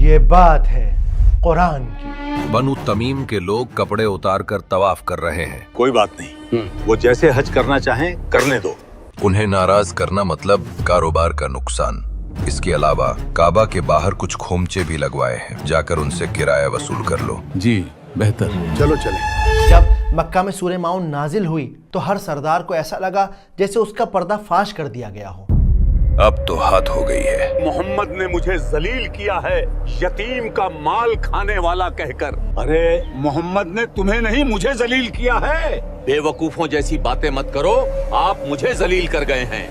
یہ بات ہے قرآن کی۔ بنو تمیم کے لوگ کپڑے اتار کر طواف کر رہے ہیں۔ کوئی بات نہیں، وہ جیسے حج کرنا چاہیں کرنے دو۔ انہیں ناراض کرنا مطلب کاروبار کا نقصان۔ اس کے علاوہ کعبہ کے باہر کچھ کھومچے بھی لگوائے ہیں، جا کر ان سے کرایہ وصول کر لو۔ جی بہتر، چلو چلیں۔ جب مکہ میں سورہ ماؤن نازل ہوئی تو ہر سردار کو ایسا لگا جیسے اس کا پردہ فاش کر دیا گیا ہو۔ اب تو حد ہو گئی ہے۔ محمد نے مجھے ذلیل کیا ہے یتیم کا مال کھانے والا کہہ کر۔ ارے محمد نے تمہیں نہیں مجھے ذلیل کیا ہے۔ بے وقوفوں جیسی باتیں مت کرو، آپ مجھے ذلیل کر گئے ہیں۔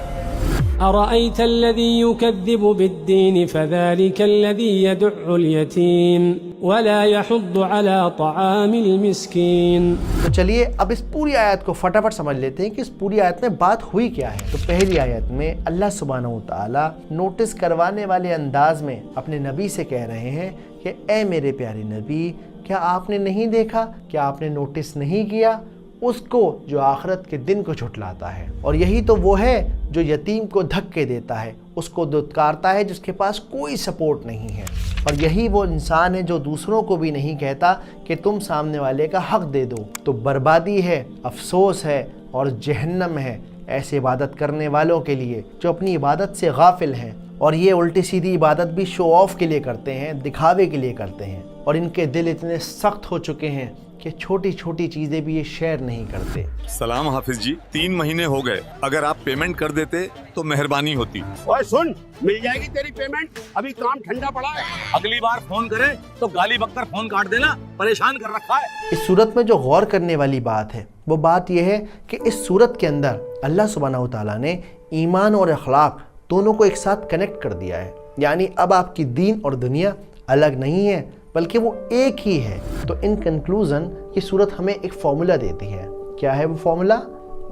أرأيت الذي يكذب بالدين فذلك الذي يدع اليتيم ولا يحض على طعام المسكين۔ تو چلیے اب اس پوری آیت کو فٹافٹ سمجھ لیتے ہیں کہ اس پوری آیت میں بات ہوئی کیا ہے۔ تو پہلی آیت میں اللہ سبحانہ وتعالی نوٹس کروانے والے انداز میں اپنے نبی سے کہہ رہے ہیں کہ اے میرے پیارے نبی، کیا آپ نے نہیں دیکھا، کیا آپ نے نوٹس نہیں کیا اس کو جو آخرت کے دن کو جھٹلاتا ہے؟ اور یہی تو وہ ہے جو یتیم کو دھکے دیتا ہے، اس کو دھتکارتا ہے جس کے پاس کوئی سپورٹ نہیں ہے۔ اور یہی وہ انسان ہے جو دوسروں کو بھی نہیں کہتا کہ تم سامنے والے کا حق دے دو۔ تو بربادی ہے، افسوس ہے اور جہنم ہے ایسے عبادت کرنے والوں کے لیے جو اپنی عبادت سے غافل ہیں، اور یہ الٹی سیدھی عبادت بھی شو آف کے لیے کرتے ہیں، دکھاوے کے لیے کرتے ہیں، اور ان کے دل اتنے سخت ہو چکے ہیں کہ چھوٹی چھوٹی چیزیں بھی یہ شیئر نہیں کرتے۔ سلام حافظ جی، 3 مہینے ہو گئے، اگر آپ پیمنٹ کر دیتے تو مہربانی ہوتی۔ اوے سن، مل جائے گی تیری پیمنٹ، ابھی کام ٹھنڈا پڑا ہے۔ اگلی بار فون کرے تو گالی بک کر فون کاٹ دینا، پریشان کر رکھا ہے۔ اس صورت میں جو غور کرنے والی بات ہے وہ بات یہ ہے کہ اس صورت کے اندر اللہ سبحانہ وتعالیٰ نے ایمان اور اخلاق دونوں کو ایک ساتھ کنیکٹ کر دیا ہے۔ یعنی اب آپ کی دین اور دنیا الگ نہیں ہے بلکہ وہ ایک ہی ہے۔ تو ان کنکلوژن یہ صورت ہمیں ایک فارمولا دیتی ہے۔ کیا ہے وہ فارمولا؟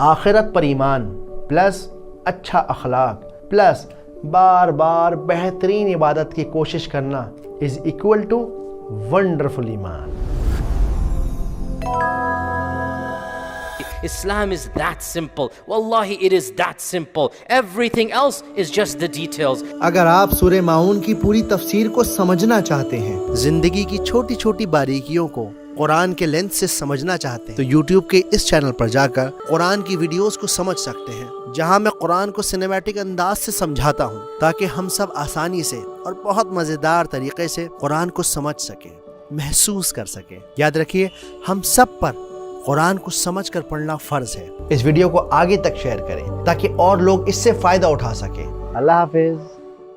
آخرت پر ایمان پلس اچھا اخلاق پلس بار بار بہترین عبادت کی کوشش کرنا از ایکول ٹو ونڈرفل ایمان۔ Islam is that simple. Wallahi, it is that simple. Everything else is just the details. اگر آپ سورہ ماؤن کی پوری تفسیر کو سمجھنا چاہتے ہیں، زندگی کی چھوٹی چھوٹی باریکیوں کو قرآن کے لینس سے سمجھنا چاہتے ہیں، تو یوٹیوب کے اس چینل پر جا کر قرآن کی ویڈیوز کو سمجھ سکتے ہیں، جہاں میں قرآن کو سنیمیٹک انداز سے سمجھاتا ہوں تاکہ ہم سب آسانی سے اور بہت مزیدار طریقے سے قرآن کو سمجھ سکیں، محسوس کر سکیں۔ یاد رکھیے، ہم سب پر قرآن کو سمجھ کر پڑھنا فرض ہے۔ اس ویڈیو کو آگے تک شیئر کریں تاکہ اور لوگ اس سے فائدہ اٹھا سکیں۔ اللہ حافظ۔